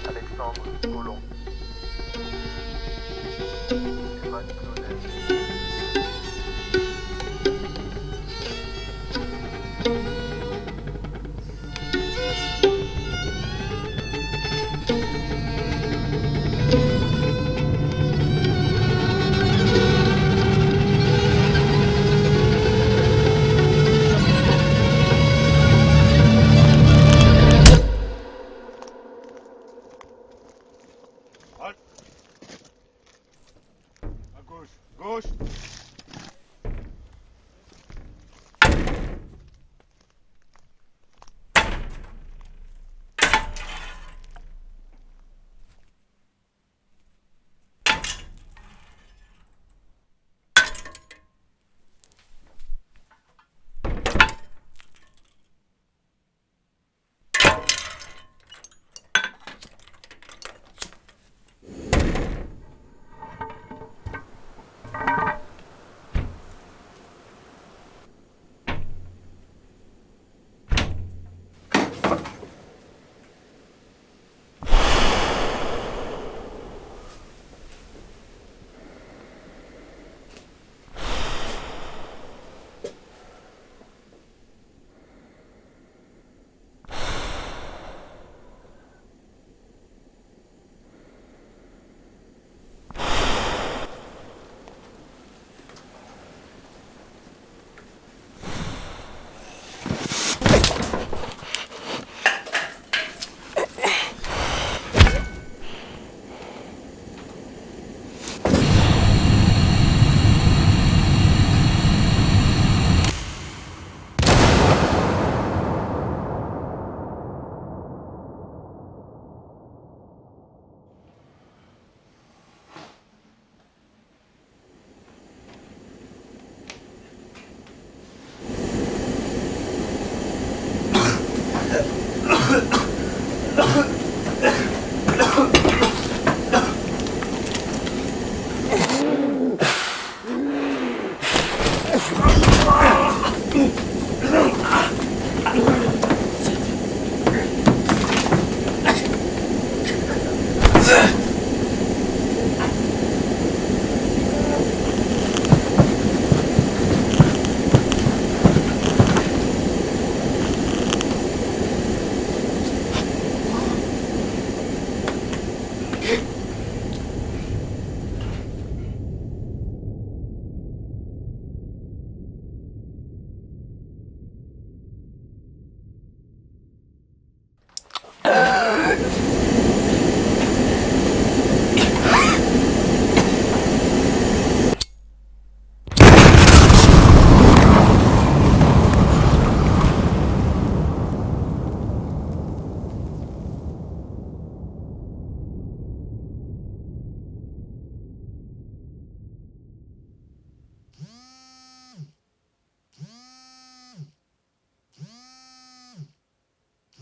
Alexandre Collomb. Evan Claudel. Gauche.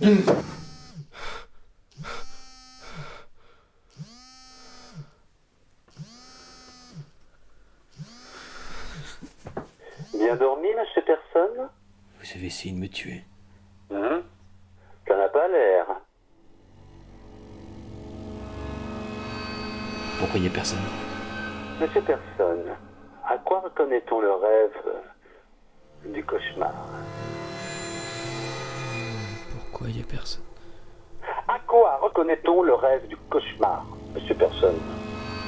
Bien dormi, monsieur Personne? Vous avez essayé de me tuer. Ça n'a pas l'air. Pourquoi il y a personne? Monsieur Personne, à quoi reconnaît-on le rêve du cauchemar? Pourquoi il y a personne? À quoi reconnaît-on le rêve du cauchemar, monsieur Personne?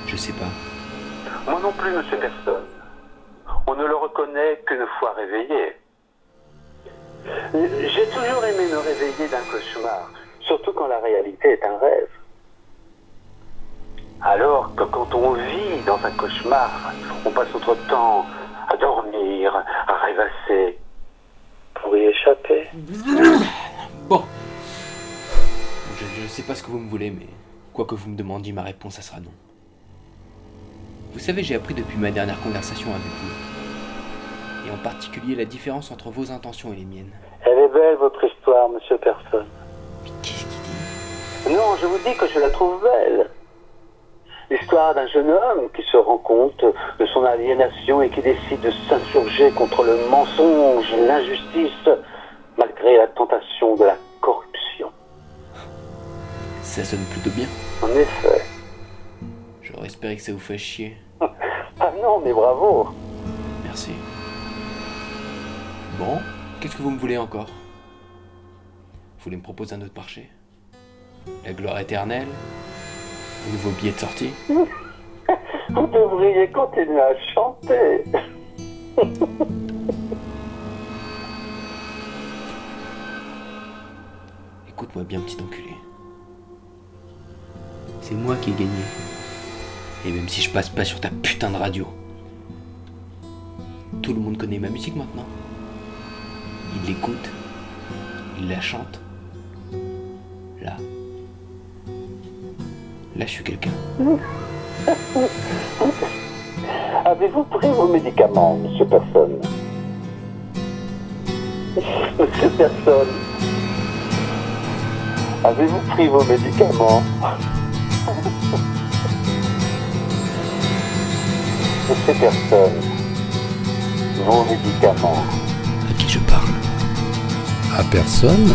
Je sais pas. Moi non plus, monsieur Personne. On ne le reconnaît qu'une fois réveillé. J'ai toujours aimé me réveiller d'un cauchemar, surtout quand la réalité est un rêve. Alors que quand on vit dans un cauchemar, on passe notre temps à dormir, à rêvasser. Pour y échapper. Bon. Je sais pas ce que vous me voulez, mais quoi que vous me demandiez, ma réponse, ça sera non. Vous savez, j'ai appris depuis ma dernière conversation avec vous. Et en particulier la différence entre vos intentions et les miennes. Elle est belle, votre histoire, monsieur Personne. Mais qu'est-ce qu'il dit? Non, je vous dis que je la trouve belle. L'histoire d'un jeune homme qui se rend compte de son aliénation et qui décide de s'insurger contre le mensonge, l'injustice, malgré la tentation de la corruption. Ça sonne plutôt bien. En effet. J'aurais espéré que ça vous fasse chier. Ah non, mais bravo. Merci. Bon, qu'est-ce que vous me voulez encore? Vous voulez me proposer un autre marché? La gloire éternelle? Un nouveau billet de sortie? Vous devriez continuer à chanter. Écoute-moi bien, petit enculé. C'est moi qui ai gagné. Et même si je passe pas sur ta putain de radio, tout le monde connaît ma musique maintenant. Il l'écoute, il la chante. Là, je suis quelqu'un. Avez-vous pris vos médicaments, monsieur Personne? Monsieur Personne, avez-vous pris vos médicaments? Monsieur Personne, vos médicaments. À qui je parle? À personne?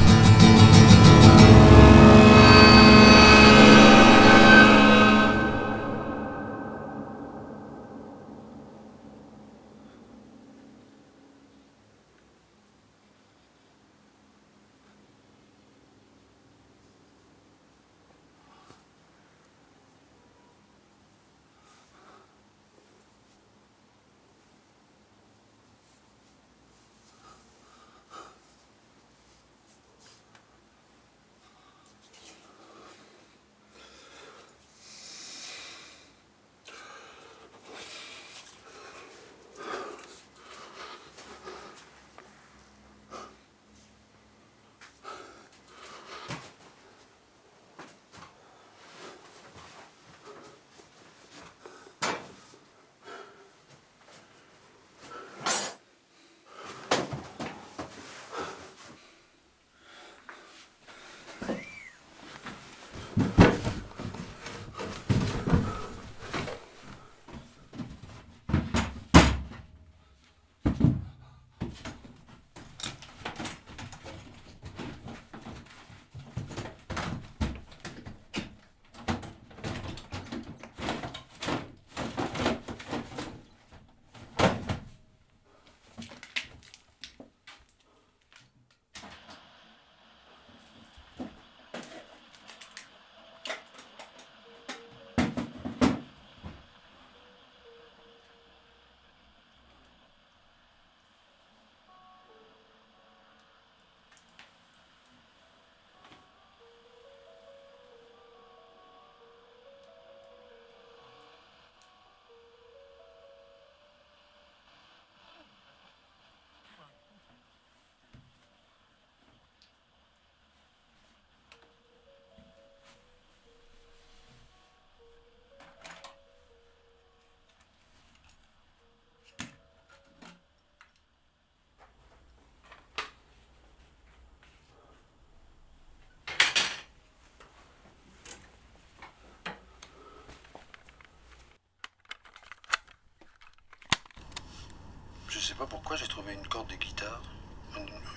sais pas pourquoi j'ai trouvé une corde de guitare.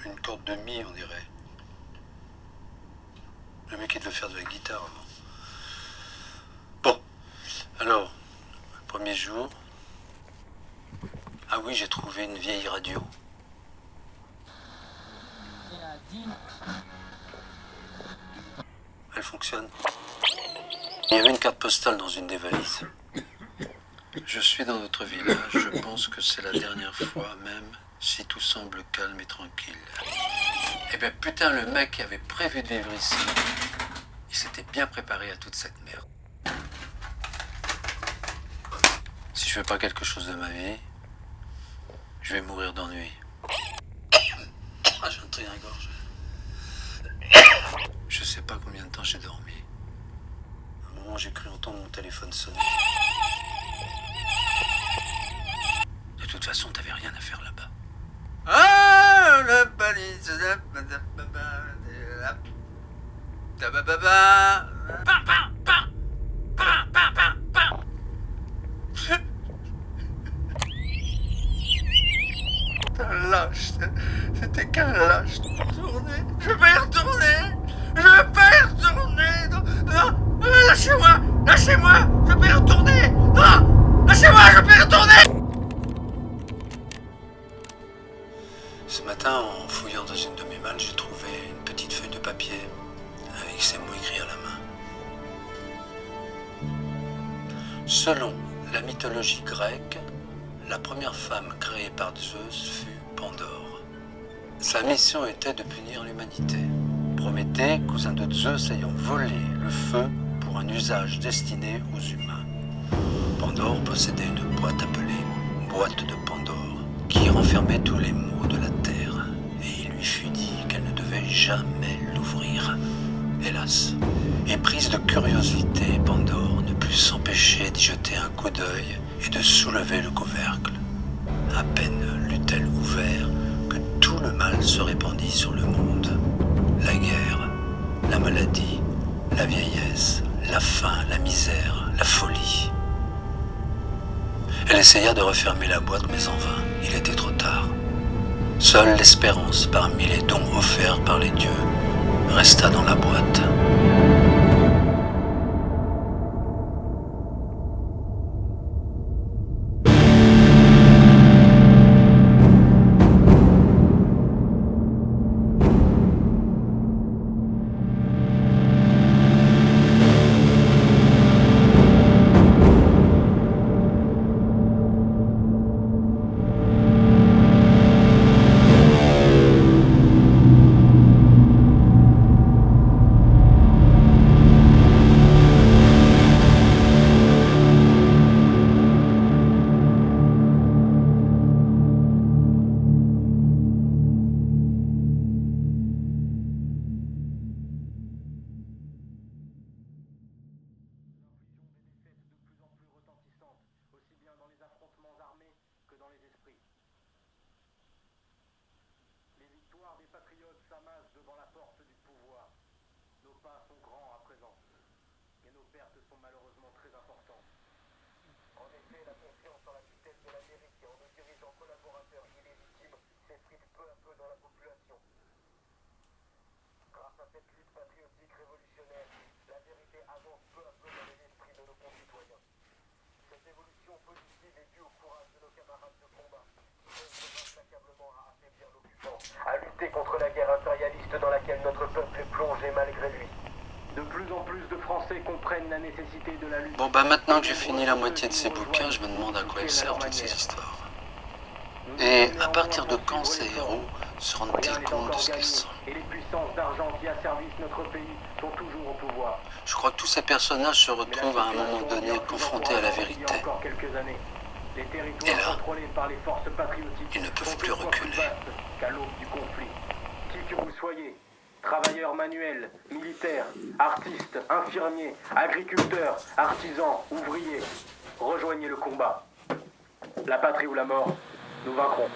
Une corde de mi, on dirait. Le mec, il devait faire de la guitare avant. Bon, alors, premier jour. Ah oui, j'ai trouvé une vieille radio. Elle fonctionne. Il y avait une carte postale dans une des valises. Je suis dans notre village, je pense que c'est la dernière fois, même si tout semble calme et tranquille. Eh ben putain, le mec qui avait prévu de vivre ici, il s'était bien préparé à toute cette merde. Si je fais pas quelque chose de ma vie, je vais mourir d'ennui. Ah, j'ai un truc dans la gorge. Je sais pas combien de temps j'ai dormi. À un moment, j'ai cru entendre mon téléphone sonner. De toute façon, t'avais rien à faire là-bas. Ah, la balise, un lâche, c'était qu'un lâche. Je vais y retourner. Je vais pas y retourner. Non, lâchez-moi, lâchez-moi. Je vais y retourner. Non, lâchez-moi, je vais y retourner. Ce matin, en fouillant dans une de mes malles, j'ai trouvé une petite feuille de papier avec ces mots écrits à la main. Selon la mythologie grecque, la première femme créée par Zeus fut Pandore. Sa mission était de punir l'humanité. Prométhée, cousin de Zeus, ayant volé le feu pour un usage destiné aux humains. Pandore possédait une boîte appelée boîte de Pandore, qui renfermait tous les maux de la terre, et il lui fut dit qu'elle ne devait jamais l'ouvrir. Hélas, éprise de curiosité, Pandore ne put s'empêcher d'y jeter un coup d'œil et de soulever le couvercle. À peine l'eut-elle ouvert que tout le mal se répandit sur le monde. La guerre, la maladie, la vieillesse, la faim, la misère, la folie. Elle essaya de refermer la boîte, mais en vain. Il était trop tard. Seule l'espérance, parmi les dons offerts par les dieux, resta dans la boîte. À lutter contre la guerre impérialiste dans laquelle notre peuple est plongé malgré lui. De plus en plus de Français comprennent la nécessité de la lutte. Bon, bah maintenant que j'ai fini la moitié de ces bouquins, je me demande à quoi ils servent toutes ces histoires. Et à partir de quand ces héros se rendent-ils compte de ce qu'ils sont? Et les puissances d'argent qui asservissent notre pays sont toujours au pouvoir. Je crois que tous ces personnages se retrouvent à un moment donné confrontés à la vérité. Et là, ils ne peuvent plus reculer. Qu'à l'aube du conflit. Qui que vous soyez, travailleurs manuels, militaires, artistes, infirmiers, agriculteurs, artisans, ouvriers, rejoignez le combat. La patrie ou la mort, nous vaincrons.